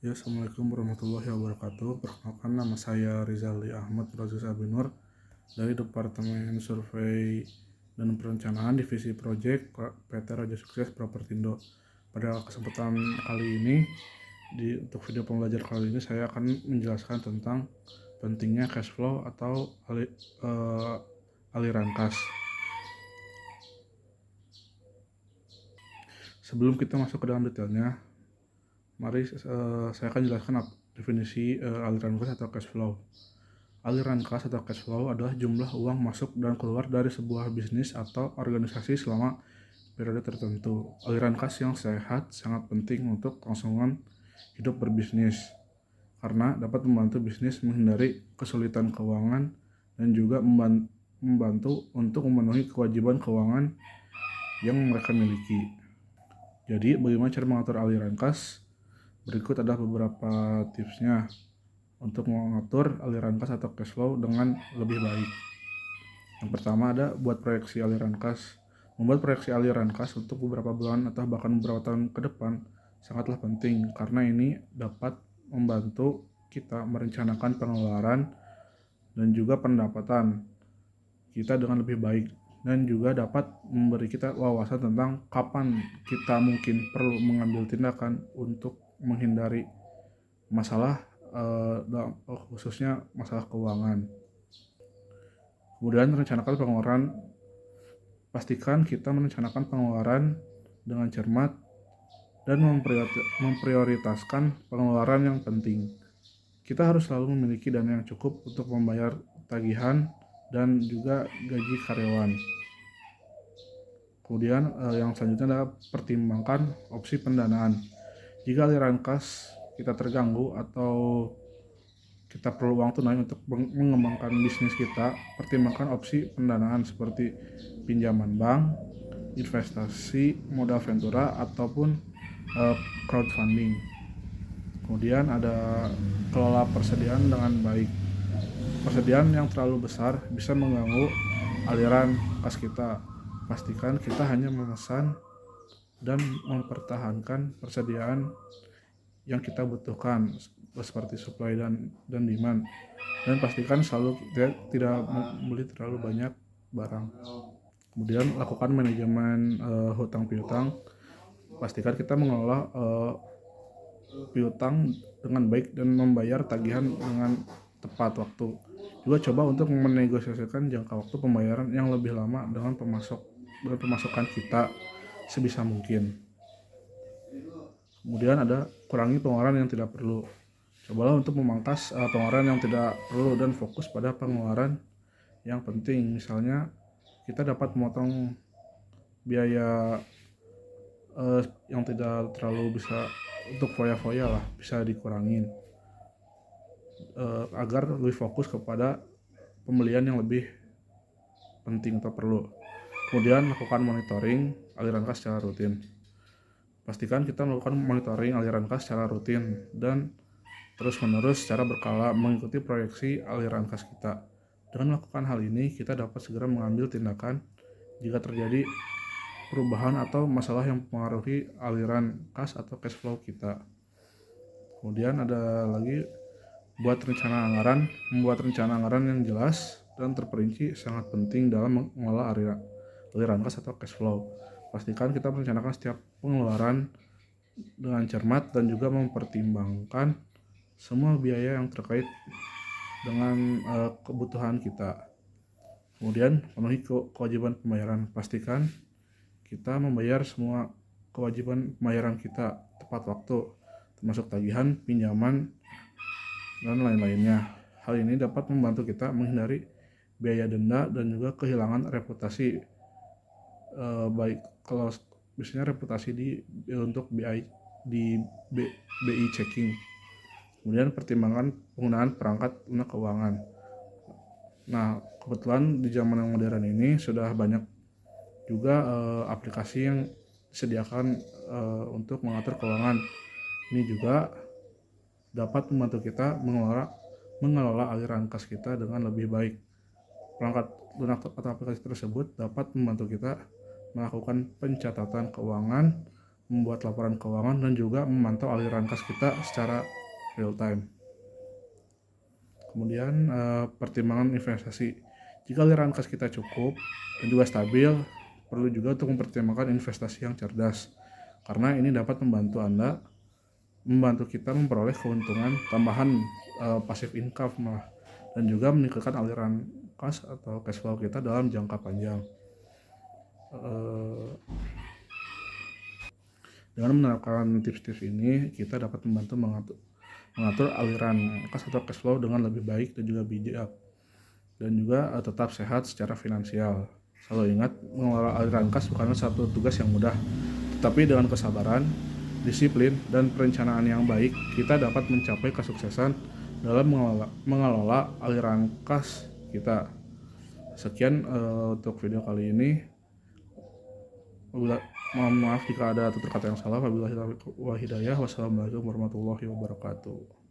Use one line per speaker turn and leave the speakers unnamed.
Ya, Assalamualaikum warahmatullahi wabarakatuh. Perkenalkan, nama saya Rizali Ahmad Razus Abinur dari Departemen Survei dan Perencanaan Divisi Project PT Raja Sukses Propertindo. Pada kesempatan kali ini, untuk video pembelajaran kali ini saya akan menjelaskan tentang pentingnya cash flow atau aliran kas. Sebelum kita masuk ke dalam detailnya, mari saya akan jelaskan definisi aliran kas atau cash flow. Aliran kas atau cash flow adalah jumlah uang masuk dan keluar dari sebuah bisnis atau organisasi selama periode tertentu. Aliran kas yang sehat sangat penting untuk kelangsungan hidup berbisnis karena dapat membantu bisnis menghindari kesulitan keuangan dan juga membantu untuk memenuhi kewajiban keuangan yang mereka miliki. Jadi, bagaimana cara mengatur aliran kas? Berikut adalah beberapa tipsnya untuk mengatur aliran kas atau cash flow dengan lebih baik. Yang pertama ada buat proyeksi aliran kas. Membuat proyeksi aliran kas untuk beberapa bulan atau bahkan beberapa tahun ke depan sangatlah penting karena ini dapat membantu kita merencanakan pengeluaran dan juga pendapatan kita dengan lebih baik, dan juga dapat memberi kita wawasan tentang kapan kita mungkin perlu mengambil tindakan untuk menghindari masalah khususnya masalah keuangan. Kemudian rencanakan pengeluaran. Pastikan kita merencanakan pengeluaran dengan cermat dan memprioritaskan pengeluaran yang penting. Kita harus selalu memiliki dana yang cukup untuk membayar tagihan dan juga gaji karyawan. Kemudian yang selanjutnya adalah pertimbangkan opsi pendanaan. Jika aliran kas kita terganggu atau kita perlu uang tunai untuk mengembangkan bisnis kita, pertimbangkan opsi pendanaan seperti pinjaman bank, investasi modal ventura, ataupun crowdfunding. Kemudian ada kelola persediaan dengan baik. Persediaan yang terlalu besar bisa mengganggu aliran kas kita. Pastikan kita hanya memesan dan mempertahankan persediaan yang kita butuhkan seperti supply dan demand, dan pastikan selalu tidak membeli terlalu banyak barang. Kemudian lakukan manajemen hutang piutang. Pastikan kita mengelola piutang dengan baik dan membayar tagihan dengan tepat waktu. Juga coba untuk menegosiasikan jangka waktu pembayaran yang lebih lama dengan pemasukan kita sebisa mungkin. Kemudian ada kurangi pengeluaran yang tidak perlu. Cobalah untuk memangkas pengeluaran yang tidak perlu dan fokus pada pengeluaran yang penting. Misalnya kita dapat memotong biaya yang tidak terlalu bisa untuk foya-foya lah, bisa dikurangin agar lebih fokus kepada pembelian yang lebih penting atau perlu. Kemudian lakukan monitoring aliran kas secara rutin. Pastikan kita melakukan monitoring aliran kas secara rutin dan terus-menerus secara berkala mengikuti proyeksi aliran kas kita. Dengan melakukan hal ini, kita dapat segera mengambil tindakan jika terjadi perubahan atau masalah yang mempengaruhi aliran kas atau cash flow kita. Kemudian ada lagi buat rencana anggaran. Membuat rencana anggaran yang jelas dan terperinci sangat penting dalam mengelola aliran kas atau cash flow. Pastikan kita merencanakan setiap pengeluaran dengan cermat dan juga mempertimbangkan semua biaya yang terkait dengan kebutuhan kita. Kemudian penuhi kewajiban pembayaran. Pastikan kita membayar semua kewajiban pembayaran kita tepat waktu, termasuk tagihan, pinjaman, dan lain-lainnya. Hal ini dapat membantu kita menghindari biaya denda dan juga kehilangan reputasi, baik kalau biasanya reputasi untuk BI checking. Kemudian pertimbangan penggunaan perangkat lunak keuangan. Nah, kebetulan di zaman yang modern ini sudah banyak juga aplikasi yang disediakan untuk mengatur keuangan. Ini juga dapat membantu kita mengelola aliran kas kita dengan lebih baik. Perangkat lunak atau aplikasi tersebut dapat membantu kita melakukan pencatatan keuangan, membuat laporan keuangan, dan juga memantau aliran kas kita secara real time. Kemudian pertimbangan investasi. Jika aliran kas kita cukup dan juga stabil, perlu juga untuk mempertimbangkan investasi yang cerdas, karena ini dapat membantu kita memperoleh keuntungan tambahan, passive income malah, dan juga meningkatkan aliran kas atau cash flow kita dalam jangka panjang. Dengan menerapkan tips-tips ini, kita dapat membantu mengatur aliran kas atau cash flow dengan lebih baik dan juga bijak, dan juga tetap sehat secara finansial. Selalu ingat, mengelola aliran kas bukanlah satu tugas yang mudah, tetapi dengan kesabaran, disiplin, dan perencanaan yang baik, kita dapat mencapai kesuksesan dalam mengelola aliran kas kita. Sekian untuk video kali ini. Mohon maaf jika ada tutur kata yang salah. Wabillahi taufiq wal hidayah. Wassalamualaikum warahmatullahi wabarakatuh.